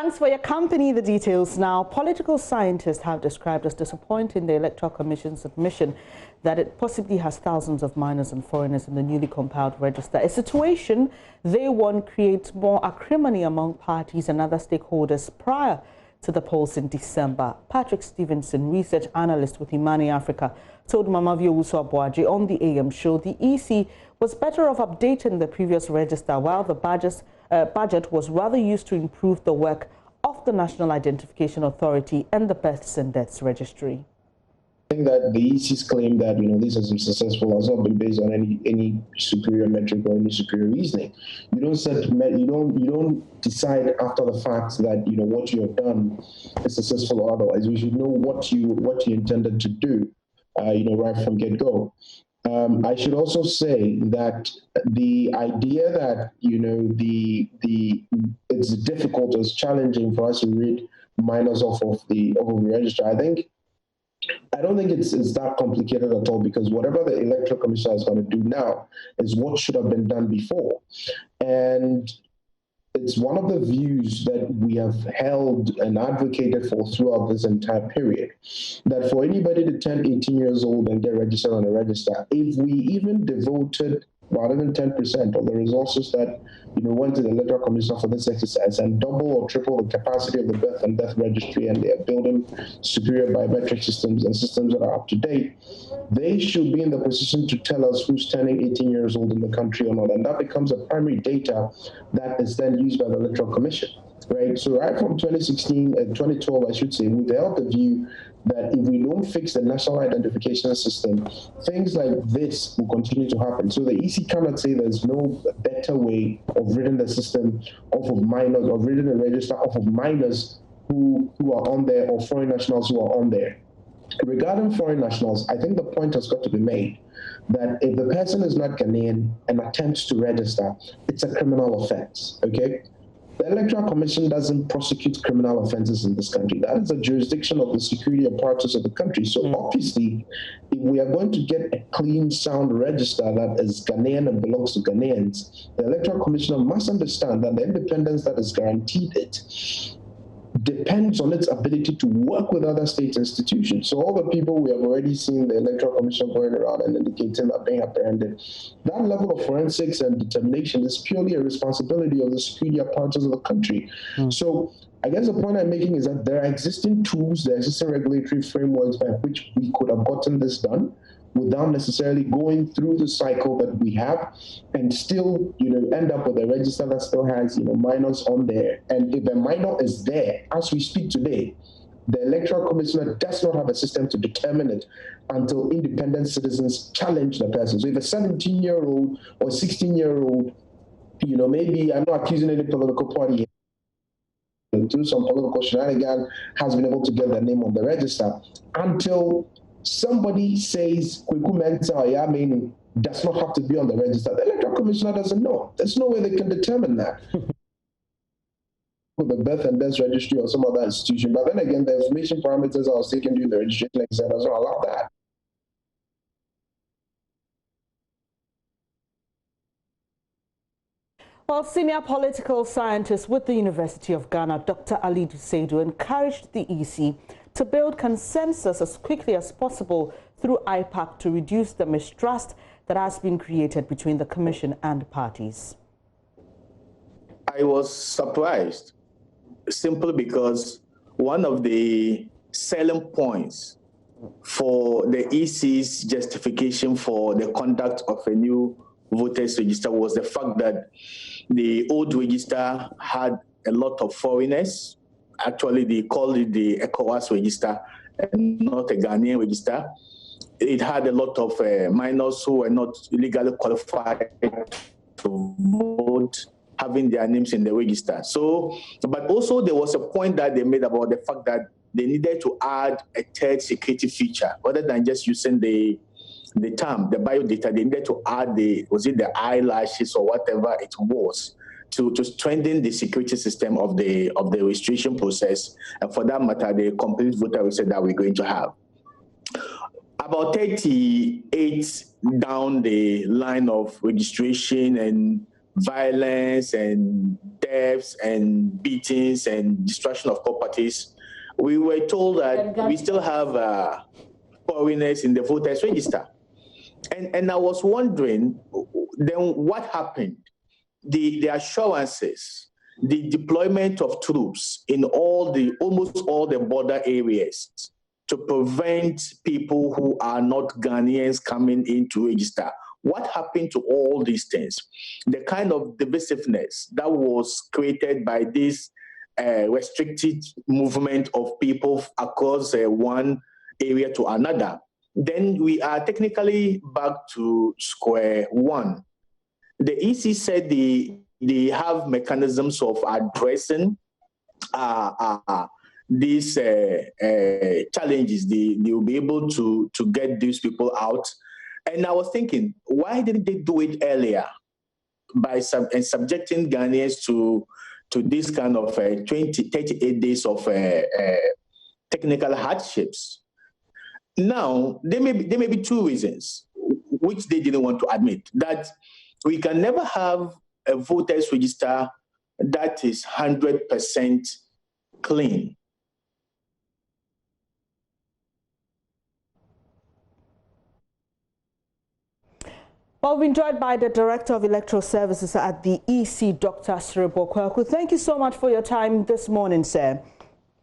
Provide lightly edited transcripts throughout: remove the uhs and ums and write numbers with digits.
Thanks for your company. The details now. Political scientists have described as disappointing the Electoral Commission's admission that it possibly has thousands of minors and foreigners in the newly compiled register, a situation they want creates more acrimony among parties and other stakeholders prior to the polls in December. Patrick Stevenson, research analyst with IMANI Africa, told Mamavio Uso-Abuaji on the AM show the EC was better off updating the previous register, while the budget was rather used to improve the work of the National Identification Authority and the Births and Deaths Registry. I think that the EC's claim that this has been successful has not been based on any superior metric or any superior reasoning. You don't decide after the fact that what you have done is successful or otherwise. We should know what you intended to do, right from get-go. I should also say that the idea that it's difficult or it's challenging for us to read minors off of the register. I don't think it's that complicated at all, because whatever the Electoral Commission is going to do now is what should have been done before. And it's one of the views that we have held and advocated for throughout this entire period, that for anybody to turn 18 years old and get registered on a register, if we even devoted more than 10% of the resources that went to the Electoral Commission for this exercise and double or triple the capacity of the birth and death registry, and they are building superior biometric systems and systems that are up to date, they should be in the position to tell us who's turning 18 years old in the country or not. And that becomes a primary data that is then used by the Electoral Commission, right? So right from 2012, I should say, we've held the view that if we don't fix the national identification system, things like this will continue to happen. So the EC cannot say there's no better way of reading the system off of minors, or reading the register off of minors who are on there, or foreign nationals who are on there. Regarding foreign nationals, I think the point has got to be made that if the person is not Ghanaian and attempts to register, it's a criminal offense, okay? The Electoral Commission doesn't prosecute criminal offenses in this country. That is the jurisdiction of the security apparatus of the country. So obviously, if we are going to get a clean, sound register that is Ghanaian and belongs to Ghanaians, the Electoral Commissioner must understand that the independence that is guaranteed it depends on its ability to work with other state institutions. So all the people we have already seen the Electoral Commission going around and indicating that being apprehended, that level of forensics and determination is purely a responsibility of the security apparatus of the country. So I guess the point I'm making is that there are existing tools, there are existing regulatory frameworks by which we could have gotten this done without necessarily going through the cycle that we have, and still, end up with a register that still has, minors on there. And if a minor is there, as we speak today, the Electoral Commissioner does not have a system to determine it until independent citizens challenge the person. So if a 17-year-old or 16-year-old, maybe, I'm not accusing any political party, through some political shenanigans, has been able to get their name on the register, until somebody says Kweku Mensah or IMANI does not have to be on the register, the Electoral Commissioner doesn't know. There's no way they can determine that with the Birth and Death Registry or some other institution. But then again, the information parameters I was taken during the registration exam doesn't allow that. Well, senior political scientist with the University of Ghana, Dr. Alidu Seidu, encouraged the EC to build consensus as quickly as possible through IPAC to reduce the mistrust that has been created between the Commission and parties. I was surprised, simply because one of the selling points for the EC's justification for the conduct of a new voters register was the fact that the old register had a lot of foreigners. Actually, they called it the ECOWAS register and not a Ghanaian register. It had a lot of minors who were not legally qualified to vote, having their names in the register. So, but also there was a point that they made about the fact that they needed to add a third security feature, rather than just using the term, the biodata. They needed to add was it the eyelashes or whatever it was, to strengthen the security system of the registration process, and for that matter, the complete voter register that we're going to have. About 38 down the line of registration and violence and deaths and beatings and destruction of properties, we were told that we still have foreigners in the voters register. And I was wondering, then what happened? The assurances, the deployment of troops in almost all the border areas to prevent people who are not Ghanaians coming in to register. What happened to all these things? The kind of divisiveness that was created by this restricted movement of people across one area to another. Then we are technically back to square one. The EC said they have mechanisms of addressing these challenges. They will be able to get these people out. And I was thinking, why didn't they do it earlier by subjecting Ghanaians to this kind of 38 days of technical hardships? Now, there may be two reasons which they didn't want to admit, that we can never have a voters register that is 100% clean. Well, we're joined by the Director of Electoral Services at the EC, Dr. Seidu Kwaku. Thank you so much for your time this morning, sir.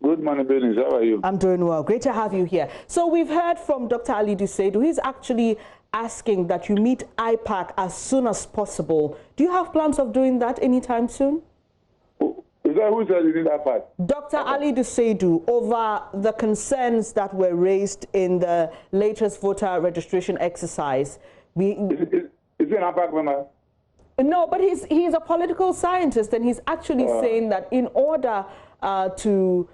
Good morning, Bernice. How are you? I'm doing well. Great to have you here. So we've heard from Dr. Seidu. He's actually asking that you meet IPAC as soon as possible. Do you have plans of doing that anytime soon? Is that who said you need IPAC? Dr. Seidu, over the concerns that were raised in the latest voter registration exercise. Is he an IPAC member? No, but he's a political scientist, and he's actually saying that in order to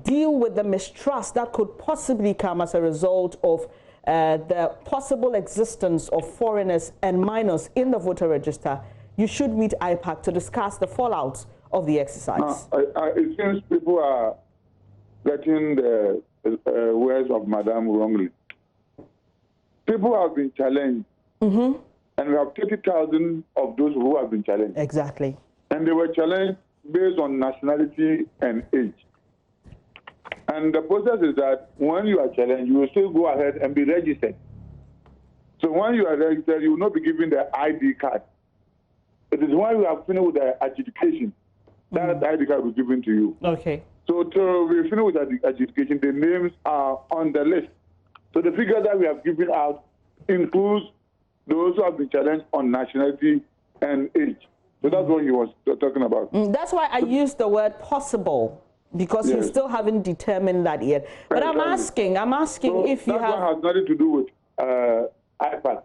deal with the mistrust that could possibly come as a result of the possible existence of foreigners and minors in the voter register, you should meet IPAC to discuss the fallout of the exercise. It seems people are getting the words of Madame wrongly. People have been challenged, and we have 30,000 of those who have been challenged. Exactly. And they were challenged based on nationality and age. And the process is that when you are challenged, you will still go ahead and be registered. So when you are registered, you will not be given the ID card. It is when you have finished with the adjudication that the ID card will be given to you. Okay. So till we finish with the adjudication, the names are on the list. So the figure that we have given out includes those who have been challenged on nationality and age. So that's what he was talking about. That's why I used the word possible, because you still haven't determined that yet. But I'm asking so if you have... That one has nothing to do with IPAC.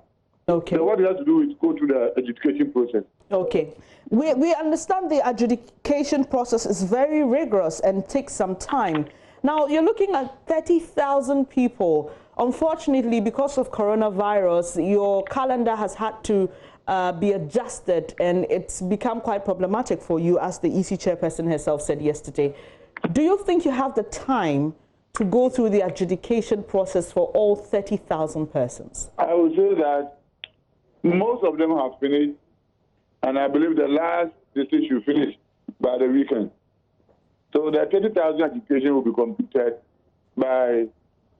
Okay. So what it has to do is go through the adjudication process. Okay. We understand the adjudication process is very rigorous and takes some time. Now, you're looking at 30,000 people. Unfortunately, because of coronavirus, your calendar has had to be adjusted, and it's become quite problematic for you, as the EC chairperson herself said yesterday. Do you think you have the time to go through the adjudication process for all 30,000 persons? I would say that most of them have finished, and I believe the last decision should finish by the weekend. So the 30,000 adjudication will be completed by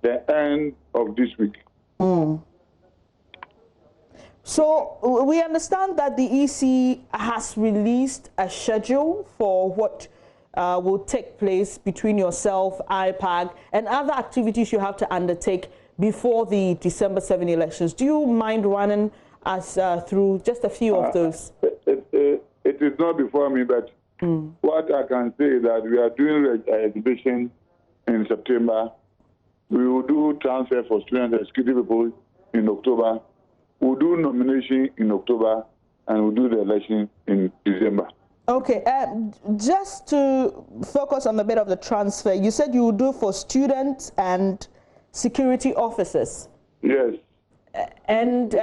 the end of this week. So we understand that the EC has released a schedule for what will take place between yourself, IPAC, and other activities you have to undertake before the December 7 elections. Do you mind running us through just a few of those? It is not before me, but what I can say is that we are doing exhibition in September. We will do transfer for students and security people in October. We'll do nomination in October, and we'll do the election in December. Okay, just to focus on a bit of the transfer, you said you would do for students and security officers. Yes. And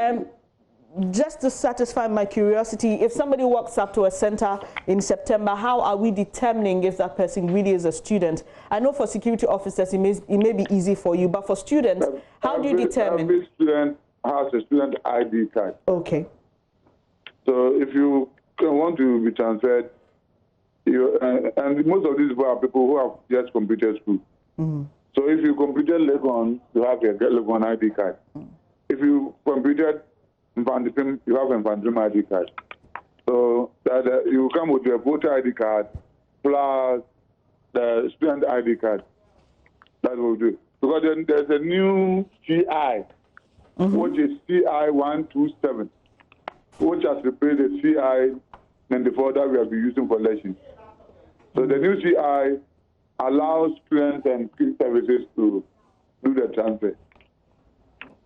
just to satisfy my curiosity, if somebody walks up to a center in September, how are we determining if that person really is a student? I know for security officers, it may be easy for you, but for students, how do you determine? Every student has a student ID card. Okay. So if you want to be transferred, and most of these people are people who have just completed school. So if you completed Legon, you have a Legon ID card. If you completed Infantrim, you have Infantrim ID card. So that you come with your voter ID card plus the student ID card. That will do. Because then there's a new CI, which is CI 127, which has replaced the CI 94 that we have been using for elections. So the new CI allows students and field services to do the transfer.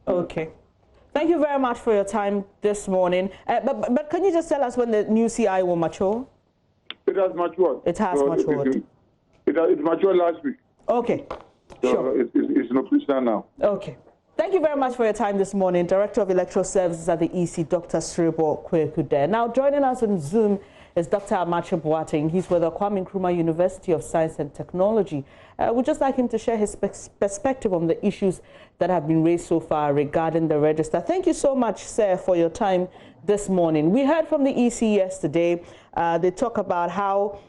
Okay. Thank you very much for your time this morning. But can you just tell us when the new CI will mature? It has matured. It has matured. It matured last week. Okay. So Sure. it's in operation now. Okay. Thank you very much for your time this morning. Director of Electoral Services at the EC, Dr. Sribo Kweku. Now joining us on Zoom is Dr. Amache Boateng. He's with the Kwame Nkrumah University of Science and Technology. We'd just like him to share his perspective on the issues that have been raised so far regarding the register. Thank you so much, sir, for your time this morning. We heard from the EC yesterday. They talk about how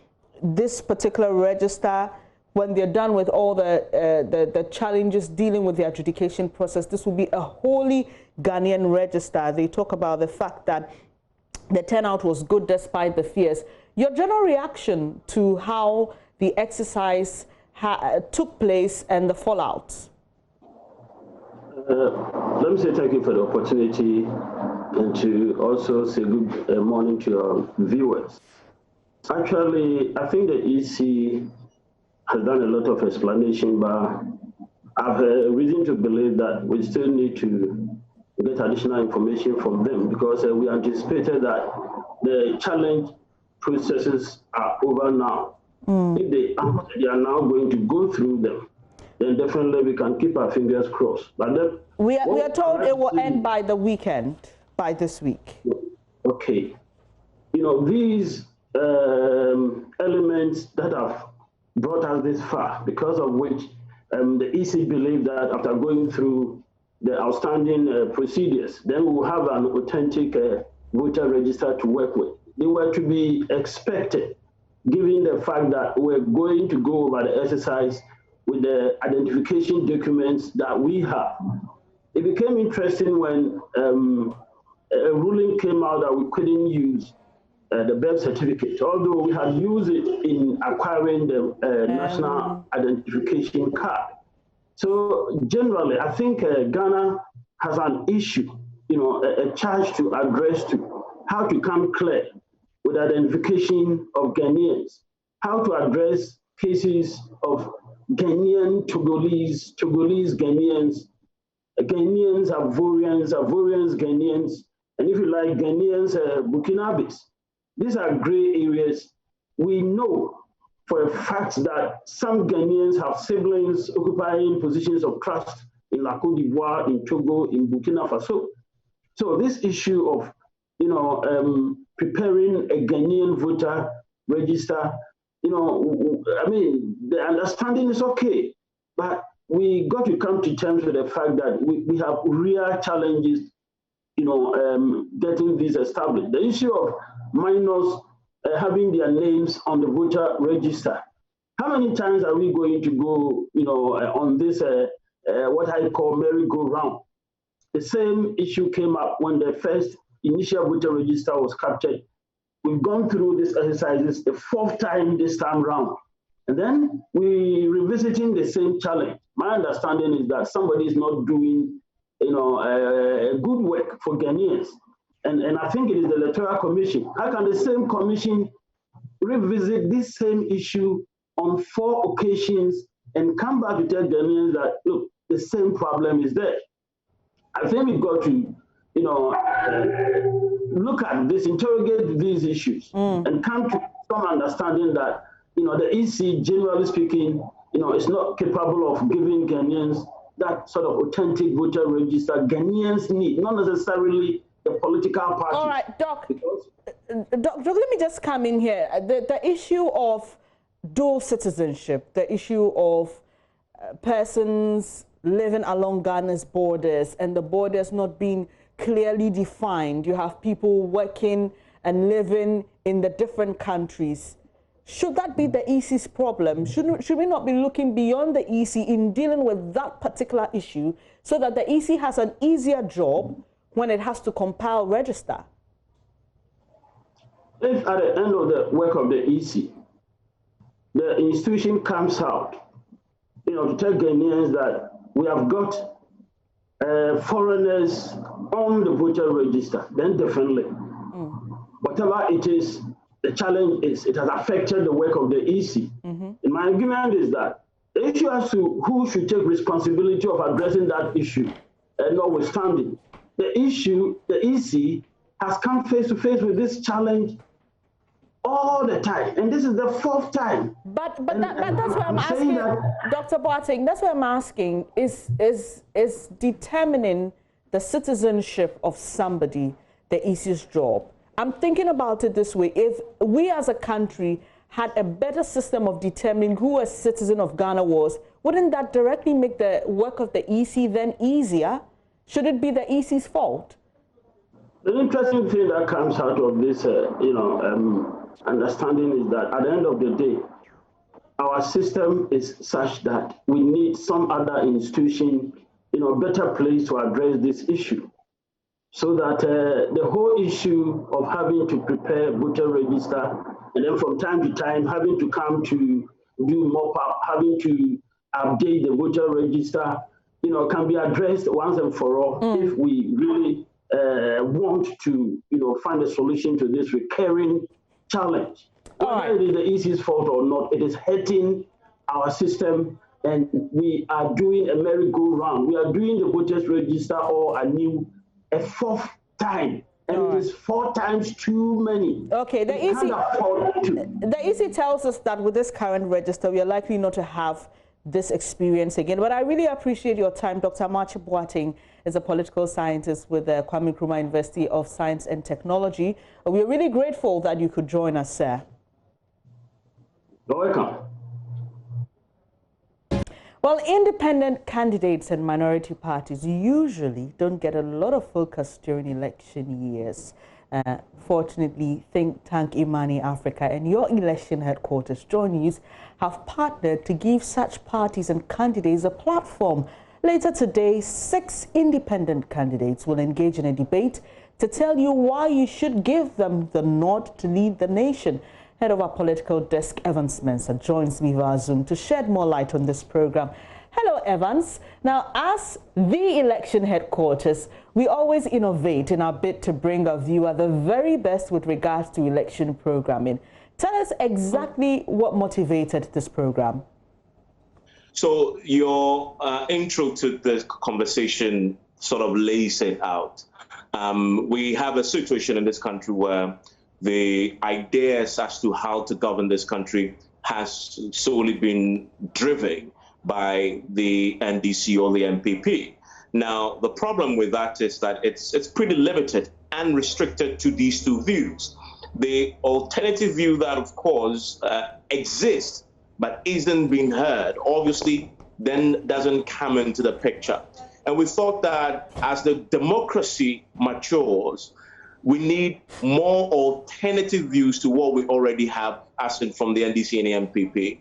this particular register, when they're done with all the challenges dealing with the adjudication process, this will be a wholly Ghanaian register. They talk about the fact that the turnout was good despite the fears. Your general reaction to how the exercise took place and the fallout? Let me say thank you for the opportunity and to also say good morning to your viewers. Actually, I think the EC has done a lot of explanation, but I've reason to believe that we still need to get additional information from them, because we anticipated that the challenge processes are over now. If they are now going to go through them, then definitely we can keep our fingers crossed. But then, we are told it will end by the weekend, by this week. Okay. You know, these elements that have brought us this far, because of which the EC believed that after going through the outstanding procedures, then we will have an authentic voter register to work with. They were to be expected, given the fact that we're going to go over the exercise with the identification documents that we have. It became interesting when a ruling came out that we couldn't use the birth certificate, although we had used it in acquiring the national identification card. So generally, I think Ghana has an issue, you know, a charge to address to how to come clear with identification of Ghanaians, how to address cases of Ghanaian Togolese, Togolese Ghanaians, Ghanaians Ivorians, Ivorians Ghanaians, and if you like, Ghanaians Burkinabes. These are gray areas. We know for a fact that some Ghanaians have siblings occupying positions of trust in La Côte d'Ivoire, in Togo, in Burkina Faso. So this issue of, you know, preparing a Ghanaian voter register, you know, I mean, the understanding is okay, but we got to come to terms with the fact that we have real challenges, you know, getting this established. The issue of minors having their names on the voter register. How many times are we going to go, you know, on this, what I call merry-go-round? The same issue came up when the first initial voter register was captured. We've gone through this exercise, this the fourth time this time round. And then we revisiting the same challenge. My understanding is that somebody is not doing, you know, good work for Ghanaians. And I think it is the Electoral Commission. How can the same commission revisit this same issue on 4 occasions and come back to tell Ghanaians that, look, the same problem is there? I think we've got to, you know, look at this, interrogate these issues, and come to some understanding that, you know, the EC, generally speaking, you know, is not capable of giving Ghanaians that sort of authentic voter register Ghanaians need, not necessarily the political party. All right, Doc, let me just come in here. The issue of dual citizenship, the issue of persons living along Ghana's borders and the borders not being clearly defined. You have people working and living in the different countries. Should that be the EC's problem? Should we not be looking beyond the EC in dealing with that particular issue so that the EC has an easier job when it has to compile register? If at the end of the work of the EC, the institution comes out, to tell Ghanaians that we have got foreigners on the voter register, then definitely. Whatever it is, the challenge is it has affected the work of the EC. And my argument is that the issue as to who should take responsibility of addressing that issue, notwithstanding, the EC has come face to face with this challenge all the time, and this is the fourth time. But that's what I'm asking, Dr. Boateng. That's what I'm asking. Is determining the citizenship of somebody the EC's job? I'm thinking about it this way: if we as a country had a better system of determining who a citizen of Ghana was, wouldn't that directly make the work of the EC then easier? Should it be the EC's fault? The interesting thing that comes out of this, understanding is that at the end of the day, our system is such that we need some other institution, better place to address this issue. So that the whole issue of having to prepare voter register and then from time to time having to come to do mop-up, having to update the voter register, can be addressed once and for all if we really want to, find a solution to this recurring challenge. Whether it is the EC's fault or not, it is hurting our system, and we are doing a merry-go-round. We are doing the voters register all anew a fourth time, and it is 4 times too many. Okay, the EC tells us that with this current register, we are likely not to have this experience again. But I really appreciate your time. Dr. Amakye Boateng is a political scientist with the Kwame Nkrumah University of Science and Technology. We are really grateful that you could join us, sir. You're welcome. Well, independent candidates and minority parties usually don't get a lot of focus during election years. Fortunately, think tank IMANI Africa and your election headquarters, JoyNews, have partnered to give such parties and candidates a platform. Later today, 6 independent candidates will engage in a debate to tell you why you should give them the nod to lead the nation. Head of our political desk, Evans Mensah, joins me via Zoom to shed more light on this program. Hello, Evans. Now, as the election headquarters, we always innovate in our bid to bring our viewer the very best with regards to election programming. Tell us exactly what motivated this program. So your intro to the conversation sort of lays it out. We have a situation in this country where the ideas as to how to govern this country has solely been driven by the NDC or the MPP. Now, the problem with that is that it's pretty limited and restricted to these 2 views. The alternative view that, of course, exists but isn't being heard, obviously, then doesn't come into the picture. And we thought that as the democracy matures, we need more alternative views to what we already have, as in from the NDC and the MPP.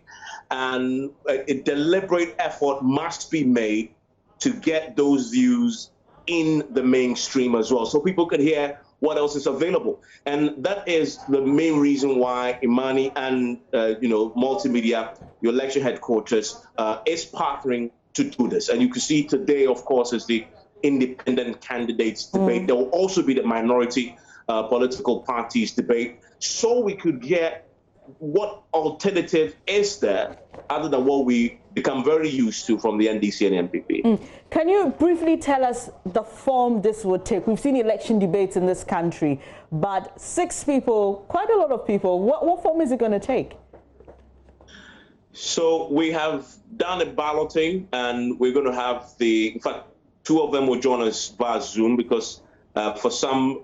And a deliberate effort must be made to get those views in the mainstream as well, so people can hear what else is available. And that is the main reason why IMANI and multimedia, your election headquarters, is partnering to do this. And you can see today, of course, is the independent candidates debate. There will also be the minority political parties debate, so we could get what alternative is there other than what we become very used to from the NDC and MPP. Can you briefly tell us the form this would take? We've seen election debates in this country, but 6 people, quite a lot of people, what form is it going to take? So we have done a balloting, and we're going to have in fact, 2 of them will join us via Zoom because for some,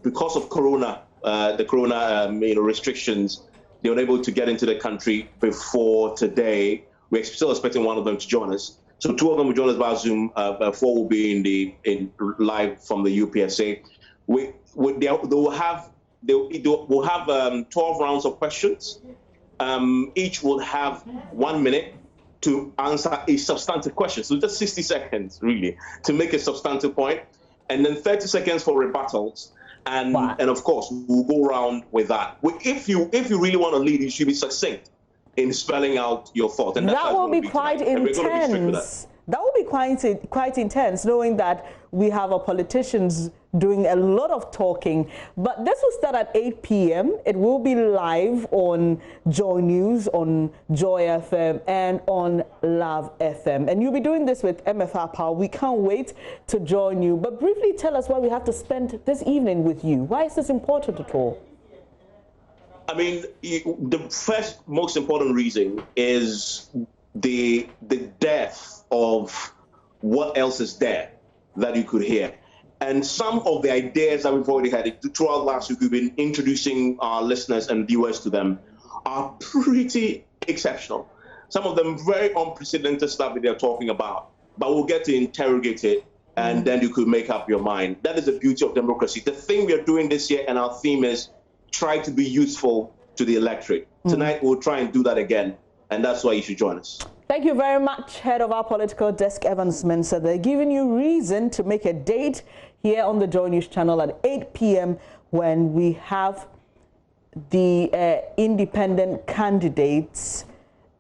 because of the corona restrictions, they were able to get into the country before today. We're still expecting one of them to join us. So 2 of them will join us via Zoom. 4 will be in live from the UPSA. We'll have 12 rounds of questions. Each will have 1 minute to answer a substantive question. So just 60 seconds, really, to make a substantive point, and then 30 seconds for rebuttals. And of course, we'll go around with that. If you really want to lead, you should be succinct in spelling out your thought. And that will be quite intense. That will be quite intense, knowing that we have our politicians doing a lot of talking. But this will start at 8 p.m. It will be live on JoyNews, on Joy FM, and on Love FM. And you'll be doing this with MFR Power. We can't wait to join you. But briefly tell us why we have to spend this evening with you. Why is this important at all? I mean, the first most important reason is the depth of what else is there that you could hear. And some of the ideas that we've already had throughout last week, we've been introducing our listeners and viewers to them, are pretty exceptional. Some of them very unprecedented stuff that they're talking about, but we'll get to interrogate it, and then you could make up your mind. That is the beauty of democracy. The thing we are doing this year, and our theme is try to be useful to the electorate. Tonight, we'll try and do that again, and that's why you should join us. Thank you very much, head of our political desk, Evans Mensah. They're giving you reason to make a date here on the Joy News channel at 8 p.m. when we have the independent candidates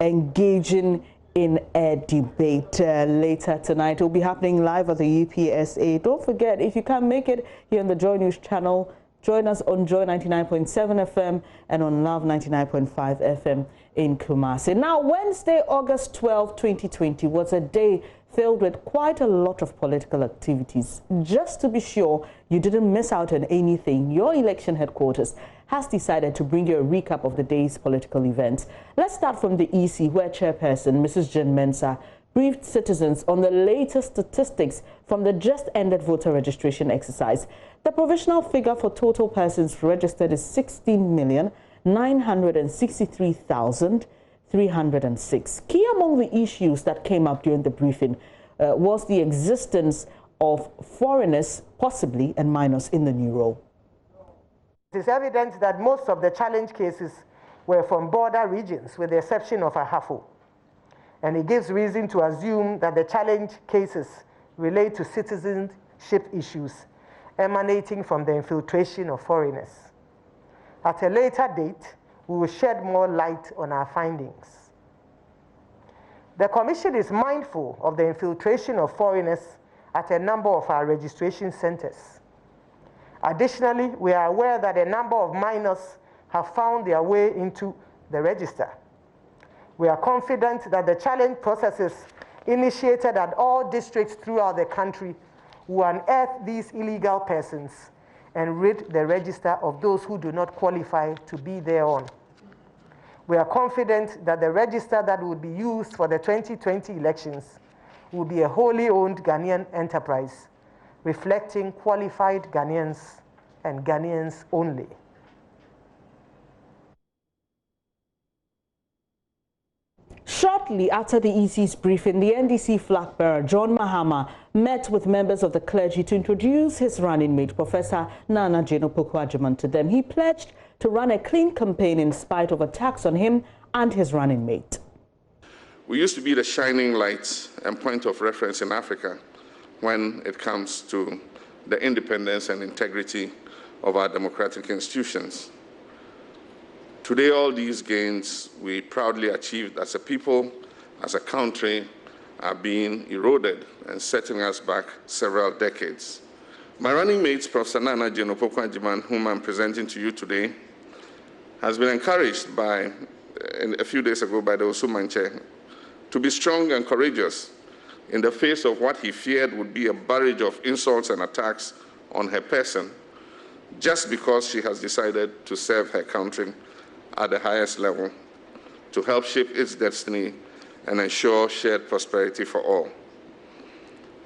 engaging in a debate later tonight. It will be happening live at the UPSA. Don't forget, if you can't make it here on the Joy News channel, join us on Joy 99.7 FM and on Love 99.5 FM in Kumasi. Now, Wednesday, August 12, 2020 was a day filled with quite a lot of political activities. Just to be sure you didn't miss out on anything, your election headquarters has decided to bring you a recap of the day's political events. Let's start from the EC, where Chairperson Mrs. Jen Mensah briefed citizens on the latest statistics from the just-ended voter registration exercise. The provisional figure for total persons registered is 16,963,306. Key among the issues that came up during the briefing was the existence of foreigners, possibly, and minors in the new role. It is evident that most of the challenge cases were from border regions, with the exception of Ahafo. And it gives reason to assume that the challenge cases relate to citizenship issues emanating from the infiltration of foreigners. At a later date, we will shed more light on our findings. The Commission is mindful of the infiltration of foreigners at a number of our registration centers. Additionally, we are aware that a number of minors have found their way into the register. We are confident that the challenge processes initiated at all districts throughout the country will unearth these illegal persons and rid the register of those who do not qualify to be thereon. We are confident that the register that would be used for the 2020 elections will be a wholly owned Ghanaian enterprise, reflecting qualified Ghanaians and Ghanaians only. Shortly after the EC's briefing, the NDC flag bearer, John Mahama, met with members of the clergy to introduce his running mate, Professor Nana Jane Opoku-Agyeman, to them. He pledged to run a clean campaign in spite of attacks on him and his running mate. We used to be the shining light and point of reference in Africa when it comes to the independence and integrity of our democratic institutions. Today, all these gains we proudly achieved as a people, as a country, are being eroded and setting us back several decades. My running mate, Professor Nana Jane Opoku-Agyeman, whom I'm presenting to you today, has been encouraged a few days ago by the Osumanche to be strong and courageous in the face of what he feared would be a barrage of insults and attacks on her person, just because she has decided to serve her country at the highest level, to help shape its destiny and ensure shared prosperity for all.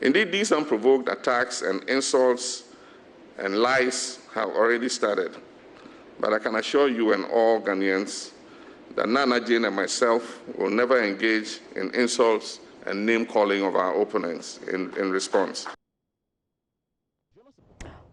Indeed, these unprovoked attacks and insults and lies have already started, but I can assure you and all Ghanaians that Nana Jane and myself will never engage in insults and name-calling of our opponents in response.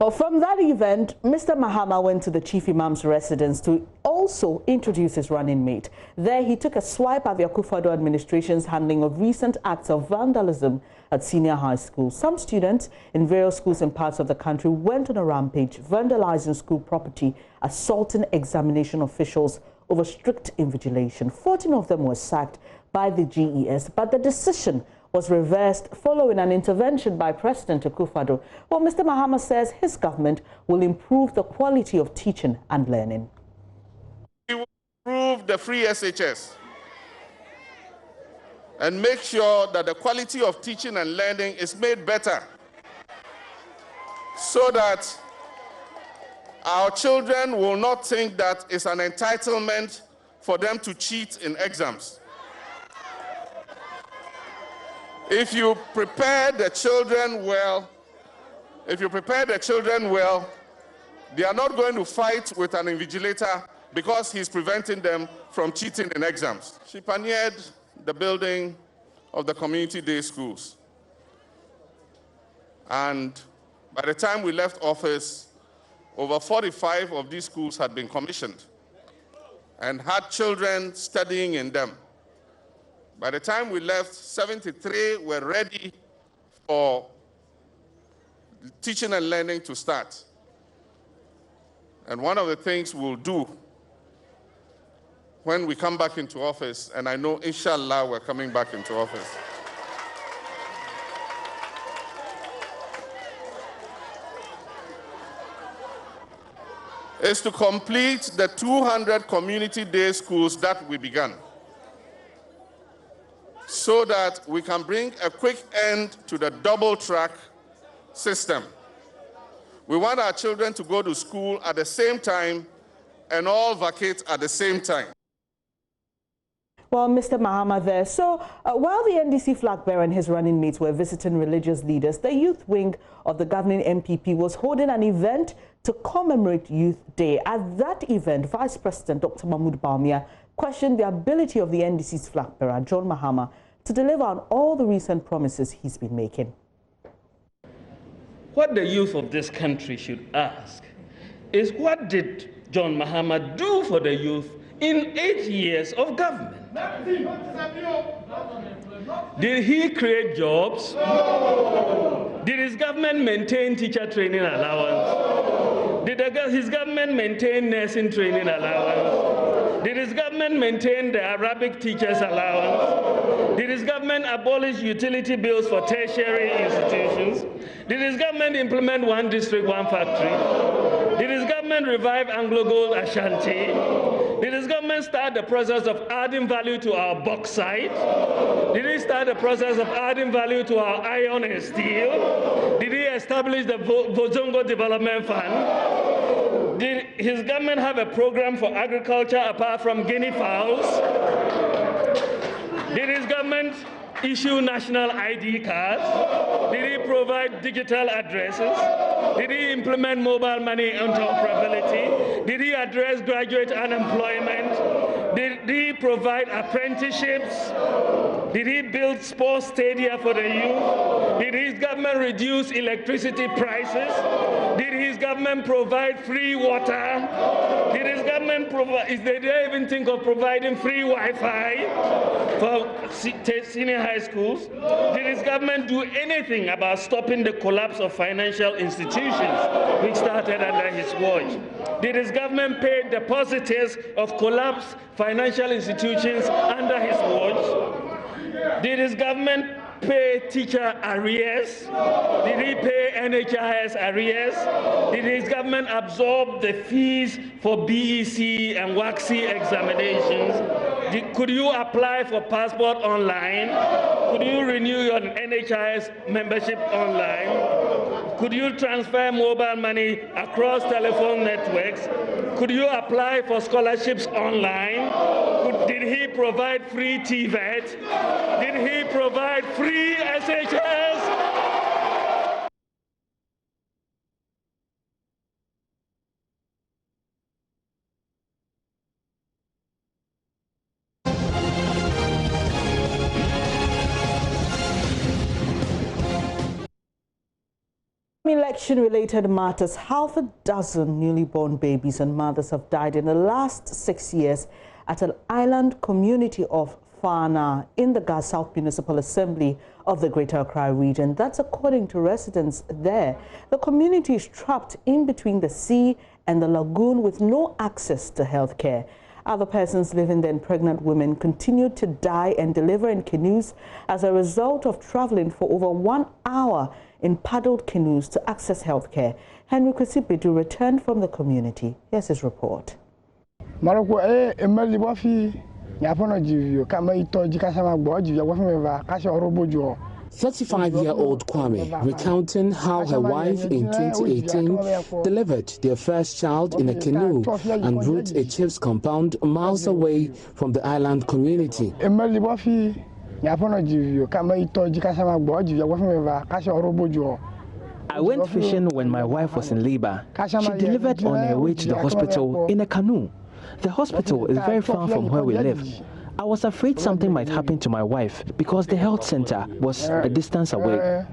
Well, from that event, Mr. Mahama went to the Chief Imam's residence to also introduce his running mate. There, he took a swipe at the Akufo-Addo administration's handling of recent acts of vandalism at senior high schools. Some students in various schools in parts of the country went on a rampage, vandalizing school property, assaulting examination officials over strict invigilation. 14 of them were sacked by the GES, but the decision was reversed following an intervention by President Akufo-Addo. Well, Mr. Mahama says his government will improve the quality of teaching and learning. We will improve the free SHS and make sure that the quality of teaching and learning is made better so that our children will not think that it's an entitlement for them to cheat in exams. If you prepare the children well, they are not going to fight with an invigilator because he's preventing them from cheating in exams. She pioneered the building of the community day schools. And by the time we left office, over 45 of these schools had been commissioned and had children studying in them. By the time we left, 73 were ready for teaching and learning to start. And one of the things we'll do when we come back into office, and I know, inshallah, we're coming back into office, is to complete the 200 community day schools that we began, so that we can bring a quick end to the double-track system. We want our children to go to school at the same time and all vacate at the same time. Well, Mr. Mahama there. So while the NDC flag bearer and his running mates were visiting religious leaders, the youth wing of the governing MPP was holding an event to commemorate Youth Day. At that event, Vice President Dr. Mahmoud Bawumia questioned the ability of the NDC's flag bearer, John Mahama, to deliver on all the recent promises he's been making. What the youth of this country should ask is, what did John Mahama do for the youth in 8 years of government? Did he create jobs? No. Did his government maintain teacher training allowance? Did his government maintain nursing training allowance? Did his government maintain the Arabic teachers allowance? Did his government abolish utility bills for tertiary institutions? Did his government implement one district, one factory? Did his government revive Anglo-Gold Ashanti? Did his government start the process of adding value to our bauxite? Did he start the process of adding value to our iron and steel? Did he establish the Bozongo Development Fund? Did his government have a program for agriculture apart from guinea fowls? Did his government issue national ID cards? Did he provide digital addresses? Did he implement mobile money interoperability? Did he address graduate unemployment? Did he provide apprenticeships? Did he build sports stadia for the youth? Did his government reduce electricity prices? Did his government provide free water? Did his government provide, did they even think of providing free Wi-Fi for senior high schools? Did his government do anything about stopping the collapse of financial institutions, which started under his watch? Did his government pay depositors of collapsed financial institutions under his watch? Did his government pay teacher arrears? Did he pay NHIS arrears? Did his government absorb the fees for BEC and WACC examinations? Could you apply for passport online? Could you renew your NHIS membership online? Could you transfer mobile money across telephone networks? Could you apply for scholarships online? Did he provide free TVET? Did he provide free SHS? Election-related matters. Half a dozen newly born babies and mothers have died in the last 6 years at an island community of Fana in the Gas South Municipal Assembly of the Greater Accra region. That's according to residents there. The community is trapped in between the sea and the lagoon with no access to health care. Other persons living there and pregnant women continue to die and deliver in canoes as a result of traveling for over 1 hour in paddled canoes to access health care. Henry Kwesibedu returned from the community. Here's his report. 35-year-old Kwame recounting how her wife in 2018 delivered their first child in a canoe en route a chief's compound miles away from the island community. I went fishing when my wife was in labor. She delivered on her way to the hospital in a canoe. The hospital is very far from where we live. I was afraid something might happen to my wife because the health center was a distance away.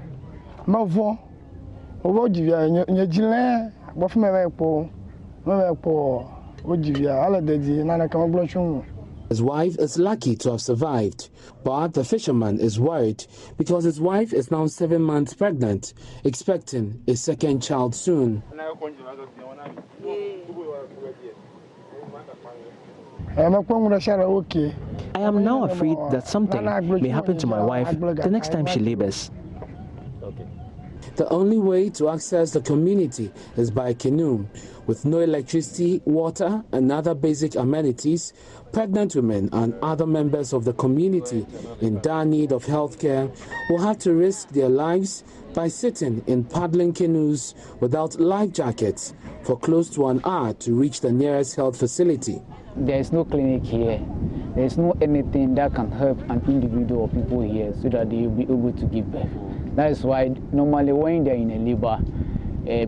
His wife is lucky to have survived, but the fisherman is worried because his wife is now 7 months pregnant, expecting a second child soon. I am now afraid that something may happen to my wife the next time she labors. The only way to access the community is by canoe. With no electricity, water, and other basic amenities, pregnant women and other members of the community in dire need of health care will have to risk their lives by sitting in paddling canoes without life jackets for close to 1 hour to reach the nearest health facility. There is no clinic here. There is no anything that can help an individual or people here so that they will be able to give birth. That is why normally when they are in a labor,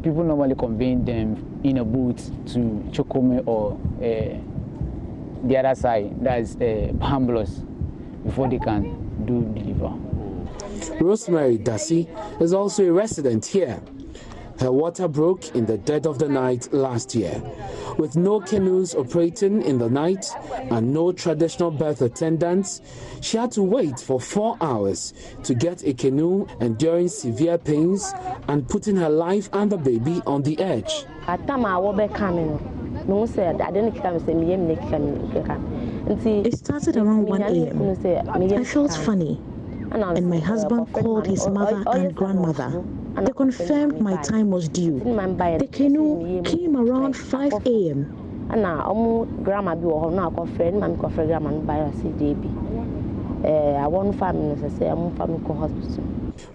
people normally convey them in a boat to Chokome or the other side, that is Pamblos, before they can do deliver. Rosemary Dasi is also a resident here. Her water broke in the dead of the night last year. With no canoes operating in the night and no traditional birth attendants, she had to wait for 4 hours to get a canoe, enduring severe pains and putting her life and the baby on the edge. It started around 1 a.m. I felt funny, and my husband called his mother and grandmother. They confirmed my time was due. The canoe came around 5 a.m.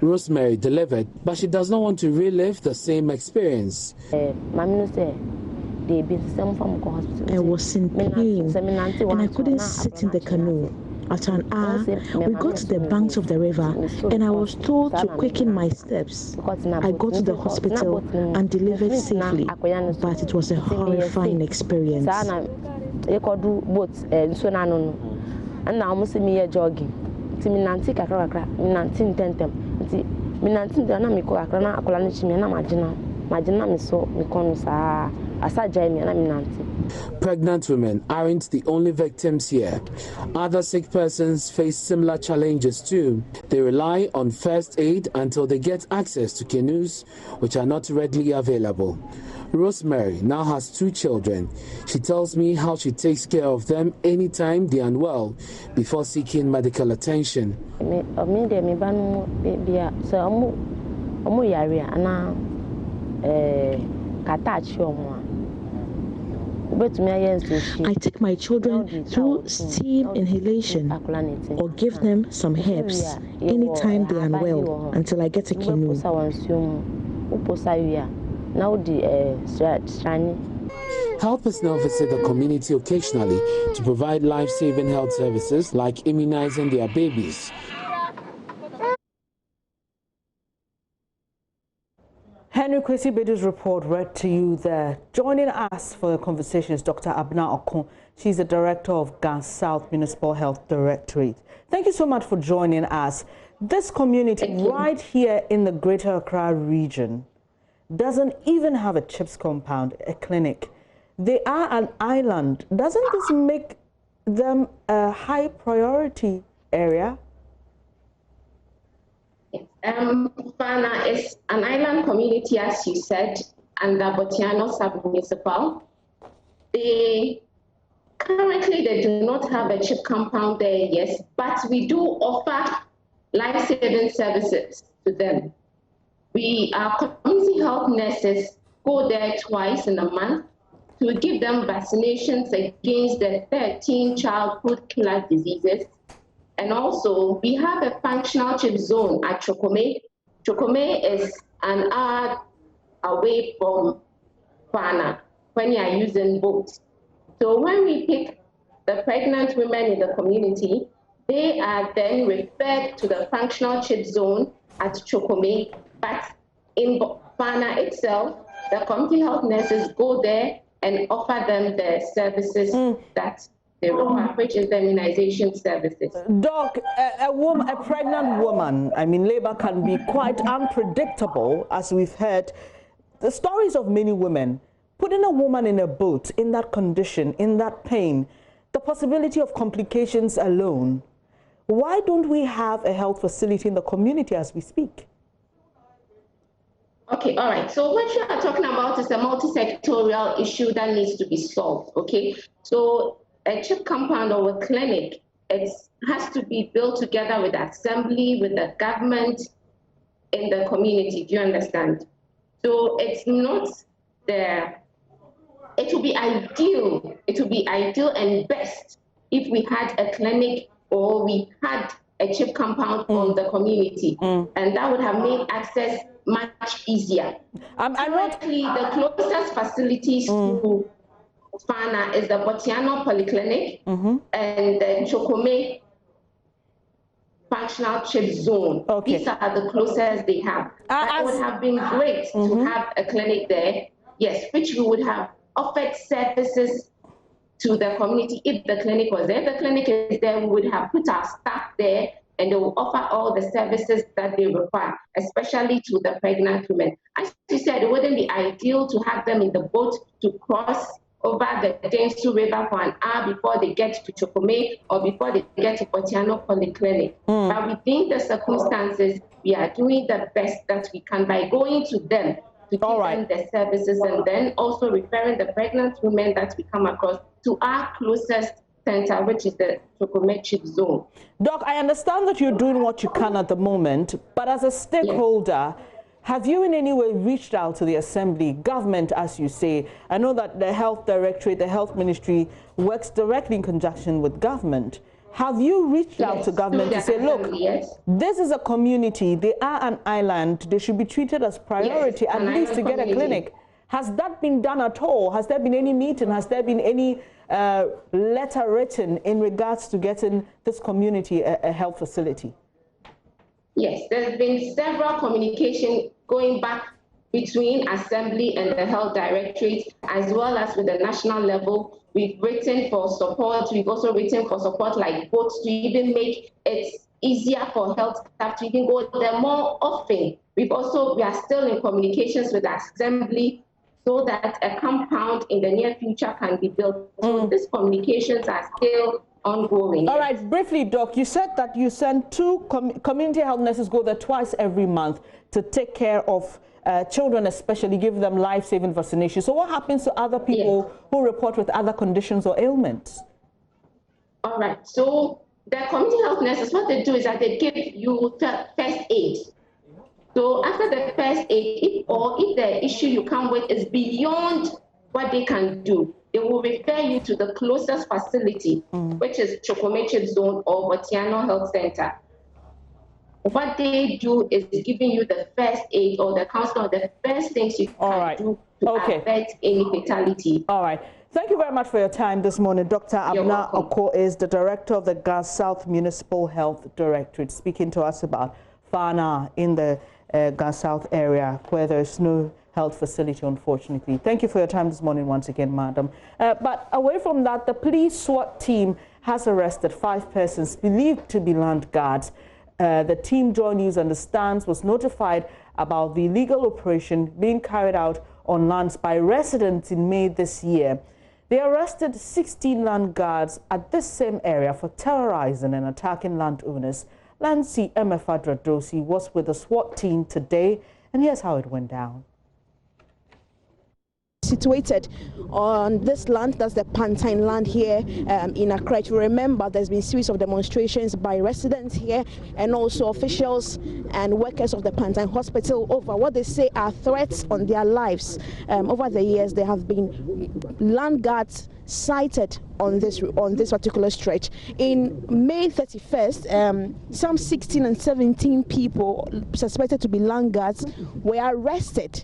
Rosemary delivered, but she does not want to relive the same experience. I was in pain, and I couldn't sit in the canoe. After an hour, we got to the banks of the river, and I was told to quicken my steps. I got to the hospital and delivered safely, but it was a horrifying experience. Pregnant women aren't the only victims here. Other sick persons face similar challenges too. They rely on first aid until they get access to canoes, which are not readily available. Rosemary now has 2 children. She tells me how she takes care of them anytime they are unwell before seeking medical attention. I take my children through steam inhalation or give them some herbs anytime they are unwell until I get a canoe. Health personnel visit the community occasionally to provide life-saving health services like immunizing their babies. Henry Kwesibedu's report read to you there. Joining us for the conversation is Dr. Abna Okon. She's the director of Gas South Municipal Health Directorate. Thank you so much for joining us. This community right here in the Greater Accra region doesn't even have a CHIPS compound, a clinic. They are an island. Doesn't this make them a high priority area? Fana is an island community, as you said, and the Botiano sub-municipal. Currently, they do not have a CHIP compound there, yes, but we do offer life-saving services to them. Our community health nurses go there twice in a month to give them vaccinations against the 13 childhood killer diseases. And also, we have a functional CHIP zone at Chokome. Chokome is an hour away from Fana when you are using boats. So when we pick the pregnant women in the community, they are then referred to the functional CHIP zone at Chokome. But in Fana itself, the community health nurses go there and offer them the services that they require, which is the immunization services. Doc, a pregnant woman, I mean, labor can be quite unpredictable, as we've heard. The stories of many women, putting a woman in a boat in that condition, in that pain, the possibility of complications alone. Why don't we have a health facility in the community as we speak? Okay, all right. So what you are talking about is a multi-sectorial issue that needs to be solved, okay? So a CHIP compound or a clinic, it has to be built together with the assembly, with the government in the community. Do you understand? So it's not there. It would be ideal. It would be ideal and best if we had a clinic or we had a CHIP compound on the community, and that would have made access much easier. Currently, the closest facilities to Fana is the Botiano Polyclinic and the Chokome Functional CHIP Zone. Okay. These are the closest they have. It would have been great to have a clinic there, yes, which we would have offered services to the community if the clinic was there. If the clinic is there, we would have put our staff there and they will offer all the services that they require, especially to the pregnant women. As you said, it wouldn't be ideal to have them in the boat to cross over the Densu River for an hour before they get to Chokome or before they get to Botiano Polyclinic. But within the circumstances, we are doing the best that we can by going to them to give them the services and then also referring the pregnant women that we come across to our closest center, which is the Chokome CHIP zone. Doc, I understand that you're doing what you can at the moment, but as a stakeholder, have you in any way reached out to the assembly, government, as you say? I know that the health directorate, the health ministry works directly in conjunction with government. Have you reached out to government to say, look, this is a community, they are an island, they should be treated as priority, at least to get a clinic? Has that been done at all? Has there been any meeting? Has there been any letter written in regards to getting this community a health facility? Yes, there's been several communication going back between Assembly and the Health Directorate, as well as with the national level. We've written for support. We've also written for support like boats to even make it easier for health staff to even go there more often. We are still in communications with the Assembly so that a compound in the near future can be built. So these communications are still ongoing. All right, briefly, Doc, you said that you send two community health nurses go there twice every month to take care of children, especially give them life-saving vaccination. So what happens to other people who report with other conditions or ailments? All right, so the community health nurses, what they do is that they give you first aid. So after the first aid, if the issue you come with is beyond what they can do, they will refer you to the closest facility, which is Chokome CHIP Zone or Botiano Health Center. What they do is giving you the first aid or the counseling of the first things you can do to prevent any fatality. All right. Thank you very much for your time this morning. Dr. Abna Oko is the director of the Gas South Municipal Health Directorate, speaking to us about Fana in the Gas South area where there's no health facility, unfortunately. Thank you for your time this morning once again, madam. But away from that, the police SWAT team has arrested 5 persons believed to be land guards. The team JoyNews understands was notified about the illegal operation being carried out on lands by residents in May this year. They arrested 16 land guards at this same area for terrorizing and attacking landowners. Lancy Emefa-Dradosi was with the SWAT team today, and here's how it went down. Situated on this land, that's the PANTANG land here in Accra. You remember there's been a series of demonstrations by residents here and also officials and workers of the PANTANG hospital over what they say are threats on their lives. Over the years, there have been land guards sighted on this particular stretch. In May 31st, some 16 and 17 people suspected to be land guards were arrested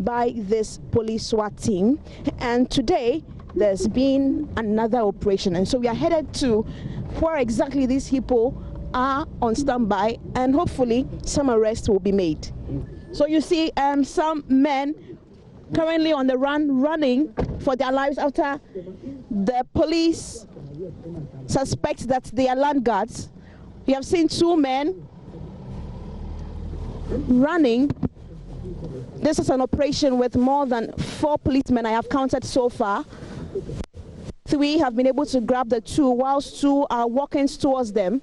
by this police SWAT team, and today there's been another operation, and so we are headed to where exactly these people are on standby, and hopefully some arrests will be made. So you see some men currently on the run, running for their lives after the police suspect that they are land guards. We have seen 2 men running. This is an operation with more than 4 policemen I have counted so far. 3 have been able to grab the 2, whilst 2 are walking towards them.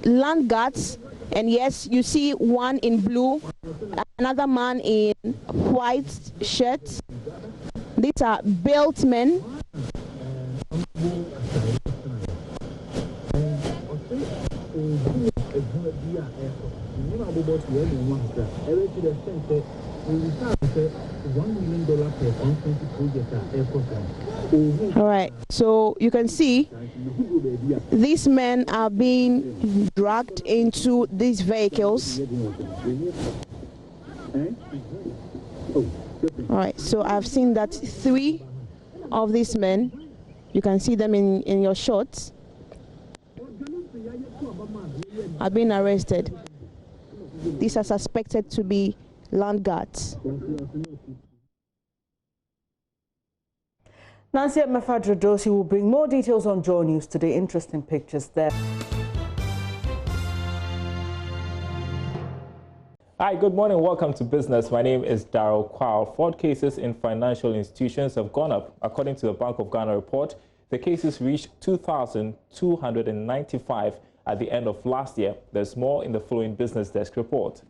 Land guards, and yes, you see one in blue, another man in white shirt. These are built men. All right, so you can see these men are being dragged into these vehicles. All right, so I've seen that 3 of these men, you can see them in your shots, are being arrested. These are suspected to be land guards. Nancy Emefa-Dradosi will bring more details on JoyNews today. Interesting pictures there. Hi, good morning. Welcome to Business. My name is Daryl Kwao. Fraud cases in financial institutions have gone up. According to the Bank of Ghana report, the cases reached 2,295 at the end of last year. There's more in the following Business Desk report.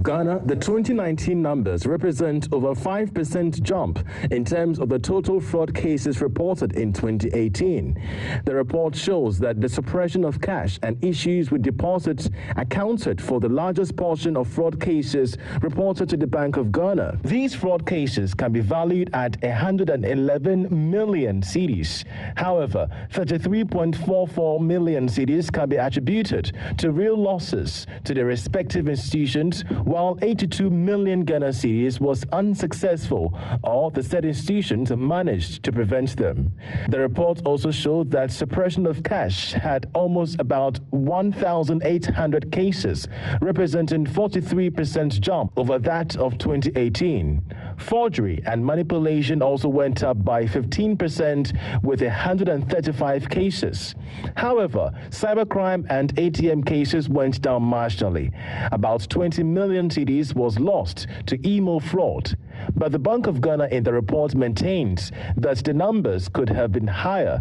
Ghana, the 2019 numbers represent over 5% jump in terms of the total fraud cases reported in 2018. The report shows that the suppression of cash and issues with deposits accounted for the largest portion of fraud cases reported to the Bank of Ghana. These fraud cases can be valued at 111 million cedis. However, 33.44 million cedis can be attributed to real losses to the respective institutions, while 82 million Ghana cedis was unsuccessful, or the said institutions managed to prevent them. The report also showed that suppression of cash had almost about 1,800 cases, representing 43% jump over that of 2018. Forgery and manipulation also went up by 15% with 135 cases. However, cybercrime and ATM cases went down marginally. About 20 million cedis was lost to email fraud. But the Bank of Ghana in the report maintains that the numbers could have been higher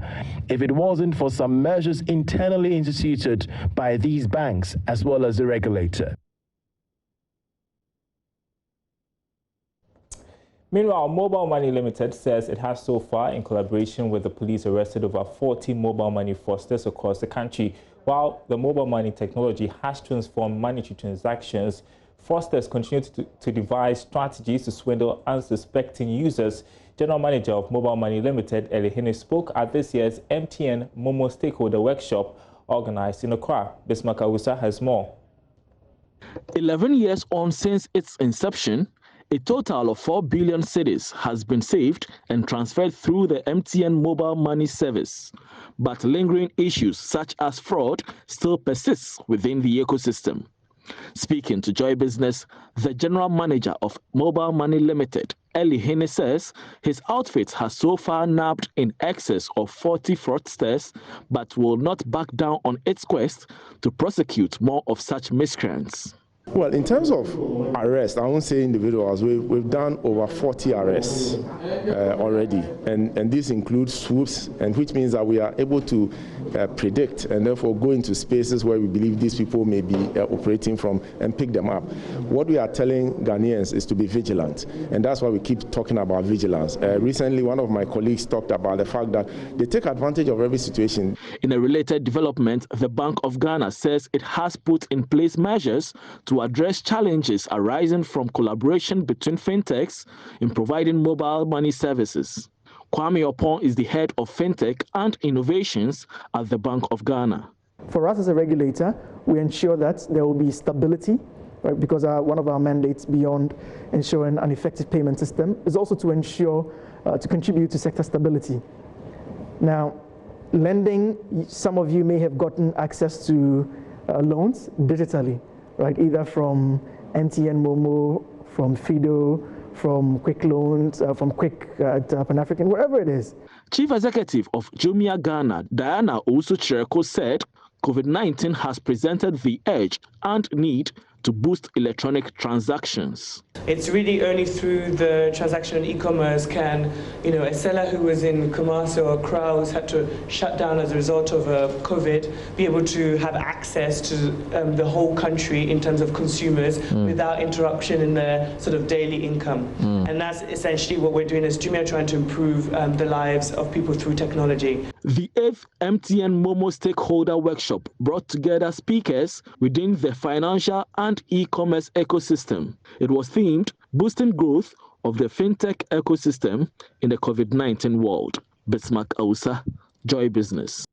if it wasn't for some measures internally instituted by these banks as well as the regulator. Meanwhile, Mobile Money Limited says it has so far, in collaboration with the police, arrested over 40 mobile money fraudsters across the country. While the mobile money technology has transformed monetary transactions, fraudsters continue to devise strategies to swindle unsuspecting users. General Manager of Mobile Money Limited, Elihene, spoke at this year's MTN MOMO Stakeholder Workshop organized in Accra. Bismarck Awusa has more. 11 years on since its inception, a total of 4 billion cedis has been saved and transferred through the MTN mobile money service. But lingering issues such as fraud still persist within the ecosystem. Speaking to Joy Business, the general manager of Mobile Money Limited, Eli Hine, says his outfit has so far nabbed in excess of 40 fraudsters, but will not back down on its quest to prosecute more of such miscreants. Well, in terms of arrests, I won't say individuals, we've done over 40 arrests already, and this includes swoops, and which means that we are able to predict and therefore go into spaces where we believe these people may be operating from and pick them up. What we are telling Ghanaians is to be vigilant, and that's why we keep talking about vigilance. Recently, one of my colleagues talked about the fact that they take advantage of every situation. In a related development, the Bank of Ghana says it has put in place measures to address challenges arising from collaboration between fintechs in providing mobile money services. Kwame Opon is the head of fintech and innovations at the Bank of Ghana. For us as a regulator, we ensure that there will be stability, right? Because one of our mandates beyond ensuring an effective payment system is also to ensure, to contribute to sector stability. Now, lending, some of you may have gotten access to loans digitally, right? Either from MTN MOMO, from Seidu, from Quick Loans, from Quick Pan-African, wherever it is. Chief Executive of Jumia Ghana, Diana Owusu-Chireko, said COVID-19 has presented the urge and need to boost electronic transactions. It's really only through the transaction and e-commerce can, a seller who was in Kumasi or Accra who's had to shut down as a result of COVID, be able to have access to the whole country in terms of consumers without interruption in their sort of daily income. And that's essentially what we're doing as Jumia, trying to improve the lives of people through technology. The 8th MTN MOMO Stakeholder Workshop brought together speakers within the financial and e-commerce ecosystem. It was themed Boosting Growth of the FinTech Ecosystem in the COVID-19 World. Bismarck Ausa, Joy Business.